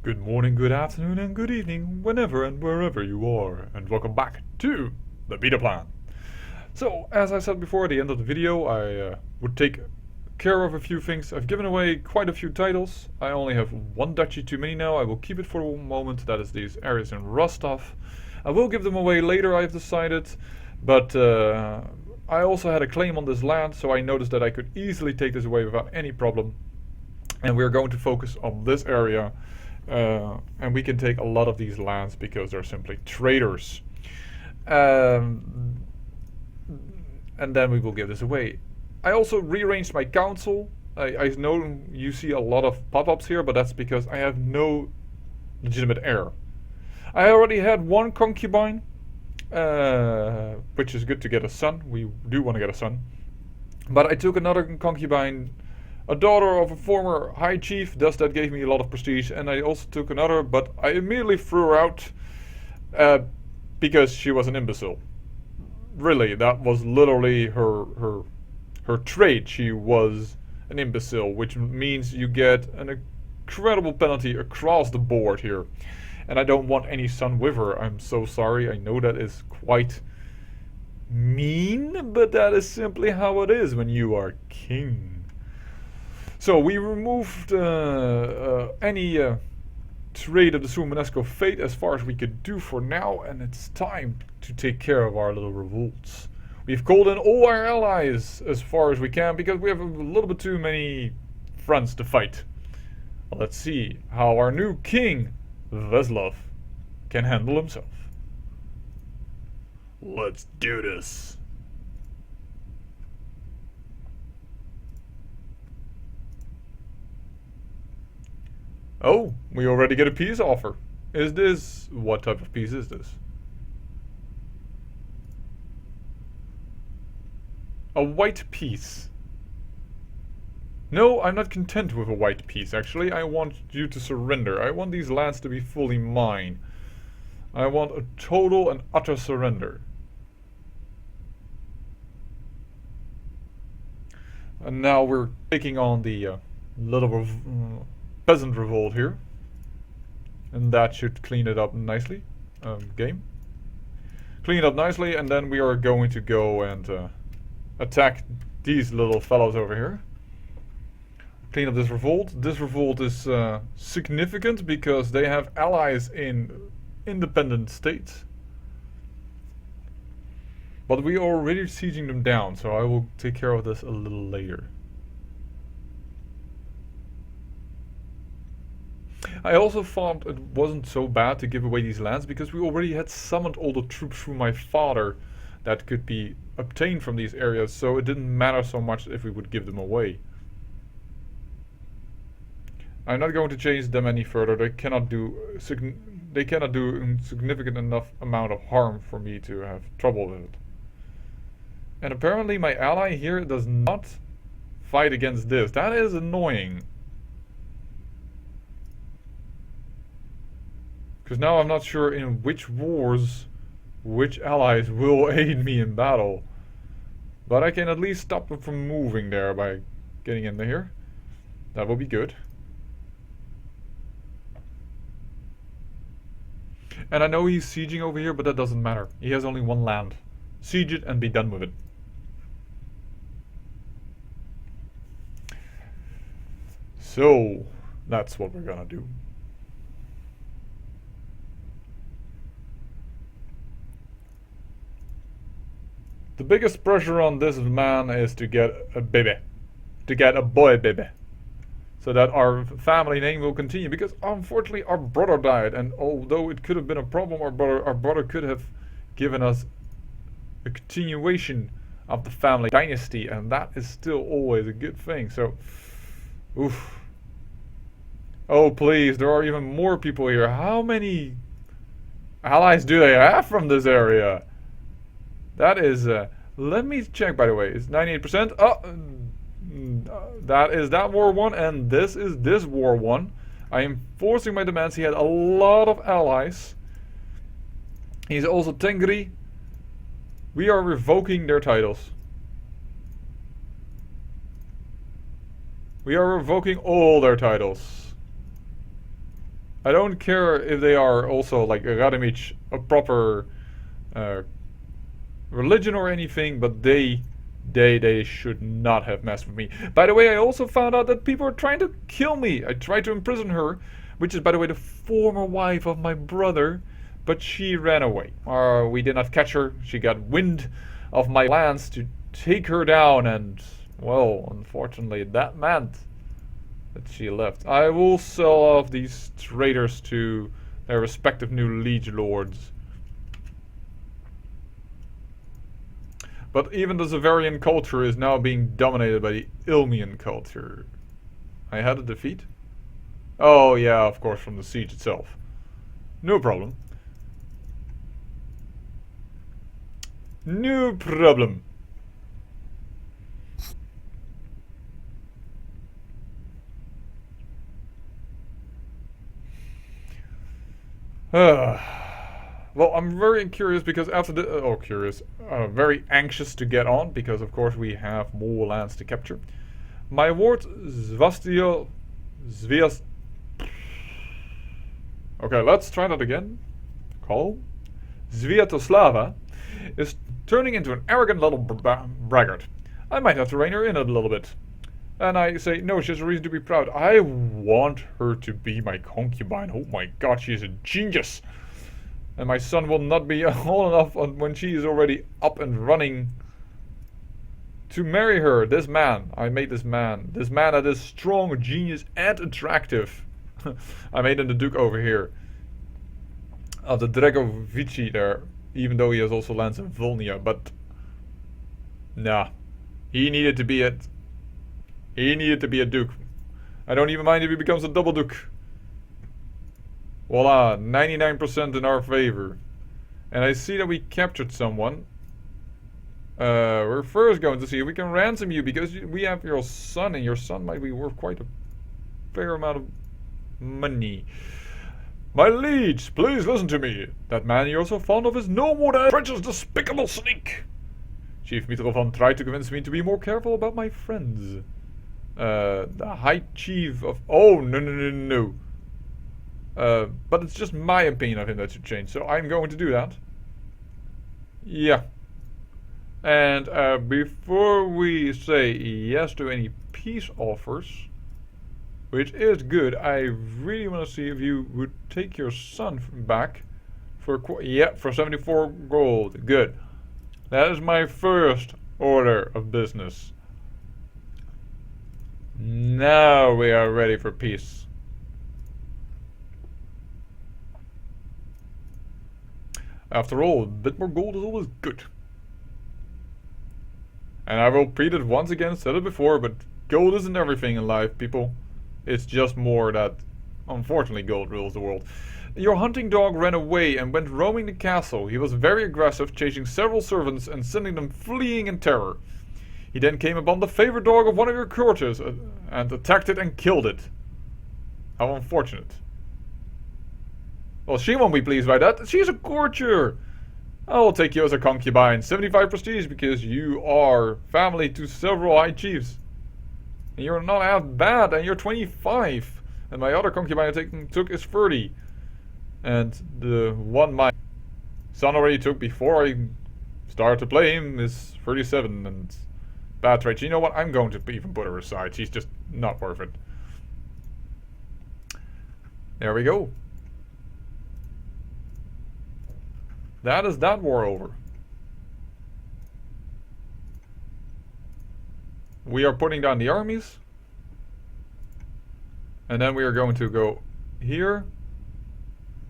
Good morning, good afternoon, and good evening, whenever and wherever you are, and welcome back to the beta plan. So, as I said before at the end of the video, I would take care of a few things. I've given away quite a few titles. I only have one duchy too many now. I will keep it for the moment. That is these areas in Rostov. I will give them away later, I've decided, but I also had a claim on this land, so I noticed that I could easily take this away without any problem. And we're going to focus on this area. And we can take a lot of these lands because they're simply traders. And then we will give this away. I also rearranged my council. I know you see a lot of pop-ups here, but that's because I have no legitimate heir. I already had one concubine, which is good to get a son. We do want to get a son. But I took another concubine, a daughter of a former high chief, thus that gave me a lot of prestige. And I also took another, but I immediately threw her out because she was an imbecile. Really, that was literally her trait. She was an imbecile, which means you get an incredible penalty across the board here. And I don't want any son with her. I'm so sorry. I know that is quite mean, but that is simply how it is when you are king. So we removed any trade of the Sumanesco fate as far as we could do for now, and it's time to take care of our little revolts. We've called in all our allies as far as we can because we have a little bit too many fronts to fight. Well, let's see how our new king, Veslov, can handle himself. Let's do this. Oh, we already get a peace offer. Is this... what type of peace is this? A white peace. No, I'm not content with a white peace, actually. I want you to surrender. I want these lands to be fully mine. I want a total and utter surrender. And now we're taking on the little peasant revolt here, and that should clean it up nicely. Game, clean it up nicely, and then we are going to go and attack these little fellows over here. Clean up this revolt. This revolt is significant because they have allies in independent states, but we are already sieging them down, so I will take care of this a little later. I also thought it wasn't so bad to give away these lands because we already had summoned all the troops through my father that could be obtained from these areas, so it didn't matter so much if we would give them away. I'm not going to change them any further. They cannot do a significant enough amount of harm for me to have trouble with it. And apparently my ally here does not fight against this. That is annoying. Because now I'm not sure in which wars, which allies will aid me in battle. But I can at least stop them from moving there by getting in there. That will be good. And I know he's sieging over here, but that doesn't matter. He has only one land. Siege it and be done with it. So, that's what we're gonna do. The biggest pressure on this man is to get a baby. To get a boy baby. So that our family name will continue. Because unfortunately our brother died. And although it could have been a problem, our brother could have given us a continuation of the family dynasty. And that is still always a good thing. So, oof. Oh please, there are even more people here. How many allies do they have from this area? That is, let me check by the way, it's 98%. Oh, that is that war one, and this is this war one. I am forcing my demands. He had a lot of allies. He's also Tengri. We are revoking their titles. We are revoking all their titles. I don't care if they are also like Radimich, a proper religion or anything, but they should not have messed with me. By the way, I also found out that people are trying to kill me. I tried to imprison her, which is, by the way, the former wife of my brother, but she ran away. We did not catch her. She got wind of my plans to take her down, and, well, unfortunately, that meant that she left. I will sell off these traitors to their respective new liege lords. But even the Zavarian culture is now being dominated by the Ilmian culture. I had a defeat? Oh yeah, of course, from the siege itself. No problem. No problem. Well, I'm very curious because after the... very anxious to get on because of course we have more lands to capture. My ward Svastio... Zvias... Okay, let's try that again. Call. Sviatoslava is turning into an arrogant little braggart. I might have to rein her in a little bit. And I say, no, she has a reason to be proud. I want her to be my concubine. Oh my god, she is a genius. And my son will not be old enough when she is already up and running to marry her. This man, I made this man. This man that is strong, genius, and attractive. I made him the Duke over here. Of the Dregovici there. Even though he has also lands in Volnia. But, nah. He needed to be it. He needed to be a Duke. I don't even mind if he becomes a double Duke. Voila, 99% in our favor. And I see that we captured someone. We're first going to see if we can ransom you because we have your son and your son might be worth quite a fair amount of money. My liege, please listen to me. That man you're so fond of is no more than a treacherous, despicable sneak. Chief Mitrovan tried to convince me to be more careful about my friends. The High Chief of... Oh, no. But it's just my opinion of him that should change, so I'm going to do that. Yeah. And before we say yes to any peace offers, which is good, I really want to see if you would take your son back for for 74 gold. Good. That is my first order of business. Now we are ready for peace. After all, a bit more gold is always good. And I will repeat it once again, said it before, but gold isn't everything in life, people. It's just more that, unfortunately, gold rules the world. Your hunting dog ran away and went roaming the castle. He was very aggressive, chasing several servants and sending them fleeing in terror. He then came upon the favorite dog of one of your courtiers and attacked it and killed it. How unfortunate. Well, she won't be pleased by that. She's a courtier. I will take you as a concubine. 75 prestige because you are family to several high chiefs. And you're not half bad and you're 25. And my other concubine I took is 30. And the one my son already took before I started to play him is 37 and bad traits. You know what? I'm going to even put her aside. She's just not worth it. There we go. That is that war over. We are putting down the armies. And then we are going to go here.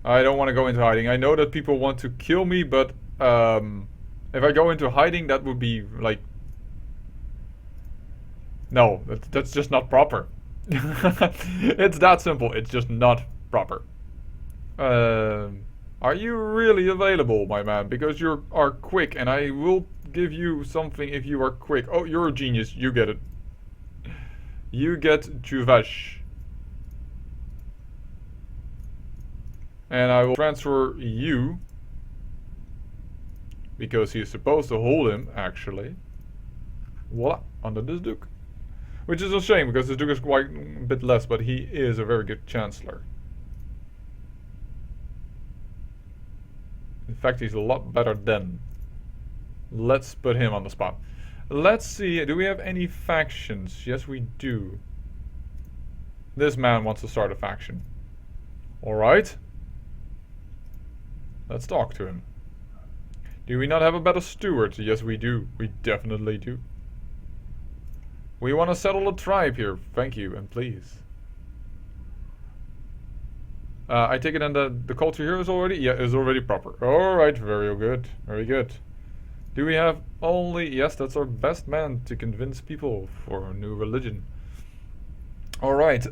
I don't want to go into hiding. I know that people want to kill me, but if I go into hiding, that would be like... No, that's just not proper. It's that simple. It's just not proper. Are you really available, my man? Because you are quick, and I will give you something if you are quick. Oh, you're a genius. You get it. You get Chuvash. And I will transfer you. Because he is supposed to hold him, actually. Voila, under this Duke. Which is a shame, because this Duke is quite a bit less, but he is a very good Chancellor. In fact, he's a lot better than. Let's put him on the spot. Let's see, do we have any factions? Yes, we do. This man wants to start a faction. Alright. Let's talk to him. Do we not have a better steward? Yes, we do. We definitely do. We want to settle a tribe here. Thank you, and please. I take it then the culture here is already? Yeah, is already proper. Alright, very good. Very good. Do we have only... Yes, that's our best man to convince people for a new religion. Alright,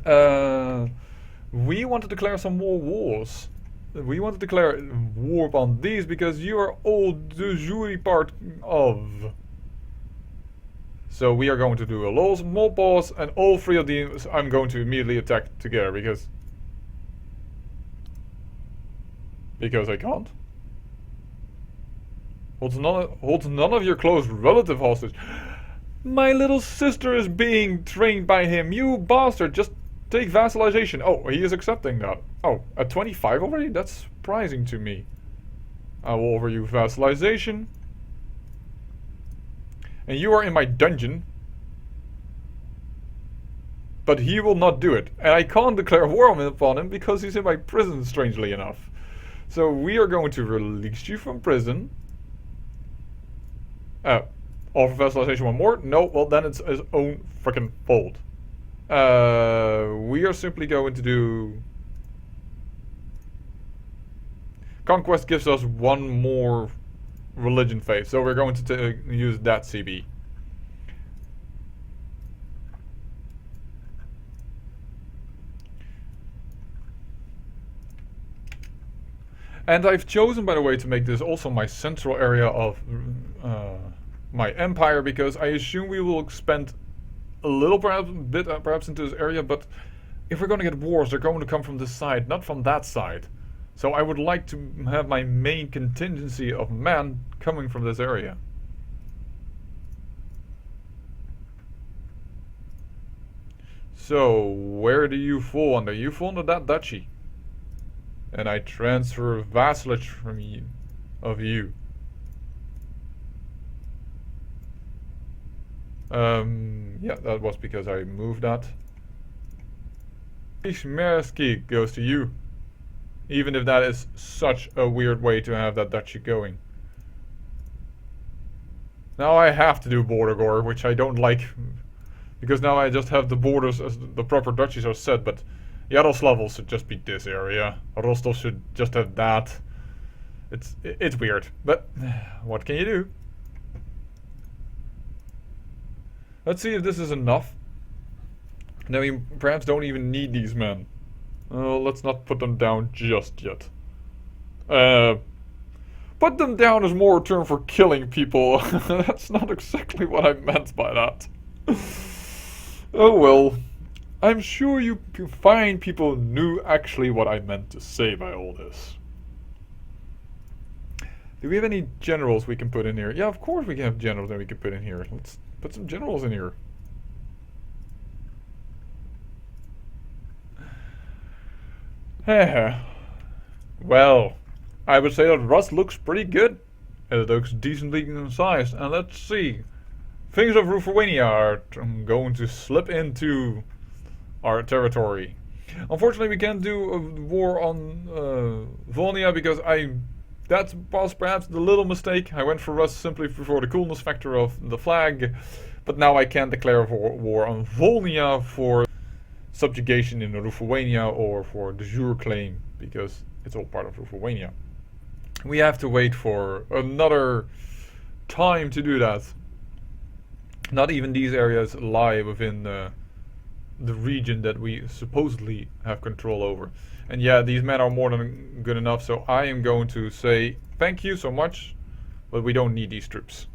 we want to declare some more wars. We want to declare war upon these because you are all de jure part of. So we are going to do a little small pause, and all three of these I'm going to immediately attack together because I can't. Holds none of your close relative hostage. My little sister is being trained by him. You bastard, just take vassalization. Oh, he is accepting that. Oh, at 25 already? That's surprising to me. I will offer you vassalization. And you are in my dungeon. But he will not do it. And I can't declare war upon him because he's in my prison, strangely enough. So we are going to release you from prison. Offer vassalization one more? No, well then it's his own freaking fault. We are simply going to do... Conquest gives us one more religion faith, so we're going to use that CB. And I've chosen, by the way, to make this also my central area of my empire, because I assume we will expand a little perhaps into this area, but if we're going to get wars, they're going to come from this side, not from that side. So I would like to have my main contingency of men coming from this area. So, where do you fall under? You fall under that duchy. And I transfer vassalage from you, of you. Yeah, that was because I moved that. Ishmersky goes to you. Even if that is such a weird way to have that duchy going. Now I have to do border gore, which I don't like. Because now I just have the borders as the proper duchies are set, but Yaroslavl should just be this area. Rostov should just have that. It's weird, but what can you do? Let's see if this is enough. Now we perhaps don't even need these men. Let's not put them down just yet. Put them down is more a term for killing people. That's not exactly what I meant by that. Oh well. I'm sure you fine people knew actually what I meant to say by all this. Do we have any generals we can put in here? Yeah, of course we can have generals that we can put in here. Let's put some generals in here. Well, I would say that Rust looks pretty good. It looks decently sized. And let's see. Things of Ruthenia are going to slip into our territory. Unfortunately, we can't do a war on Volnia because that was perhaps the little mistake. I went for Rust simply for the coolness factor of the flag, but now I can't declare war on Volnia for subjugation in Ruthenia or for de jure claim because it's all part of Ruthenia. We have to wait for another time to do that. Not even these areas lie within the region that we supposedly have control over. And yeah, these men are more than good enough, so I am going to say thank you so much, but we don't need these troops.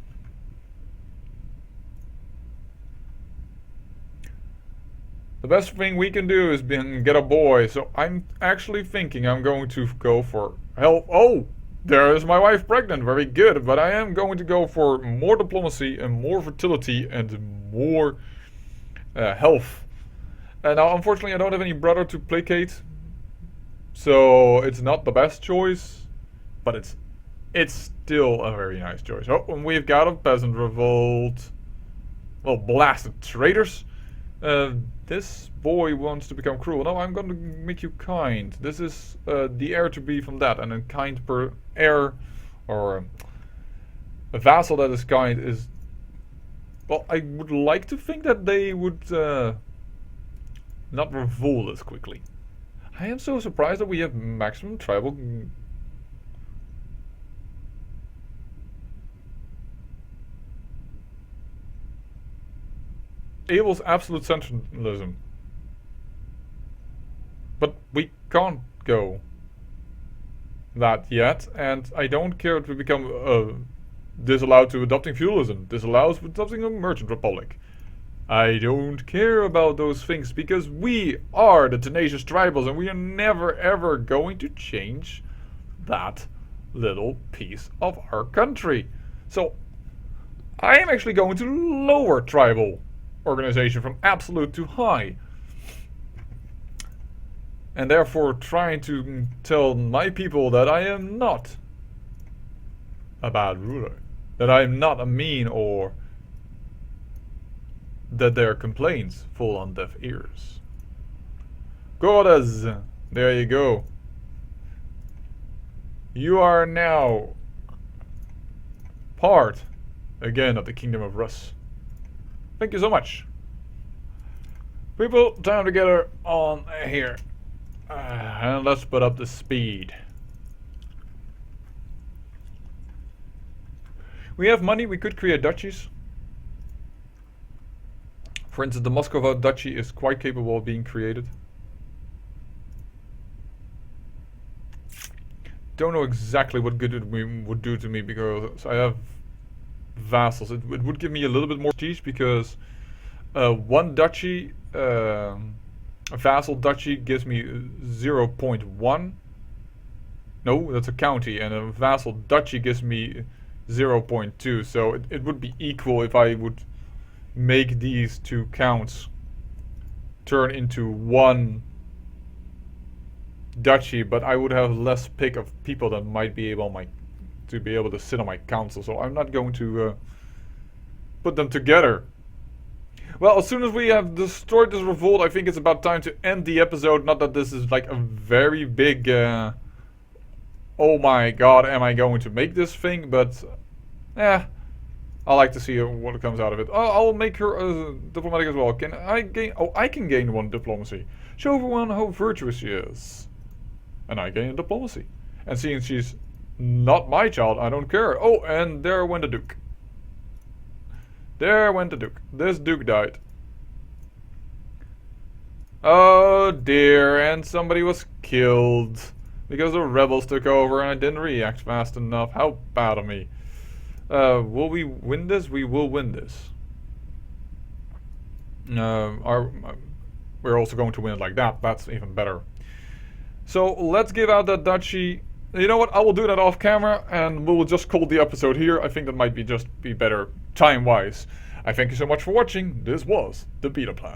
The best thing we can do is get a boy, so I'm actually thinking I'm going to go for help. Oh, there is my wife pregnant, very good, but I am going to go for more diplomacy and more fertility and more health. Now, unfortunately, I don't have any brother to placate, so it's not the best choice, but it's it's still a very nice choice. Oh, and we've got a peasant revolt. Well, blasted traitors. This boy wants to become cruel. No, I'm going to make you kind. This is the heir to be from that, and a kind per heir, or a vassal that is kind is. Well, I would like to think that they would not revolt as quickly. I am so surprised that we have maximum tribal. Abel's absolute centralism. But we can't go that yet, and I don't care if we become disallowed to adopting feudalism, disallowed to adopting a merchant republic. I don't care about those things because we are the Tenacious Tribals and we are never ever going to change that little piece of our country. So I am actually going to lower tribal organization from absolute to high. And therefore trying to tell my people that I am not a bad ruler. That I am not a mean, or that their complaints fall on deaf ears. Goddess, there you go. You are now part, again, of the Kingdom of Rus. Thank you so much. People, time to get her on here. And let's put up the speed. We have money, we could create duchies. For instance, the Moscow duchy is quite capable of being created. Don't know exactly what good it would do to me because I have vassals. It would give me a little bit more prestige because one duchy, a vassal duchy gives me 0.1. No, that's a county, and a vassal duchy gives me 0.2. So it would be equal if I would make these two counts turn into one duchy, but I would have less pick of people that might be able to sit on my council. So I'm not going to put them together. Well, as soon as we have destroyed this revolt, I think it's about time to end the episode. Not that this is like a very big oh my god, am I going to make this thing, but I like to see what comes out of it. I'll make her diplomatic as well. Can I gain? Oh, I can gain one diplomacy. Show everyone how virtuous she is. And I gain diplomacy. And seeing she's not my child, I don't care. Oh, and there went the Duke. There went the Duke. This Duke died. Oh dear, and somebody was killed. Because the rebels took over and I didn't react fast enough. How bad of me. Will we win this? We will win this. We're also going to win it like that. That's even better. So let's give out that duchy. You know what? I will do that off camera and we'll just call the episode here. I think that might be better time-wise. I thank you so much for watching. This was the Beta Plan.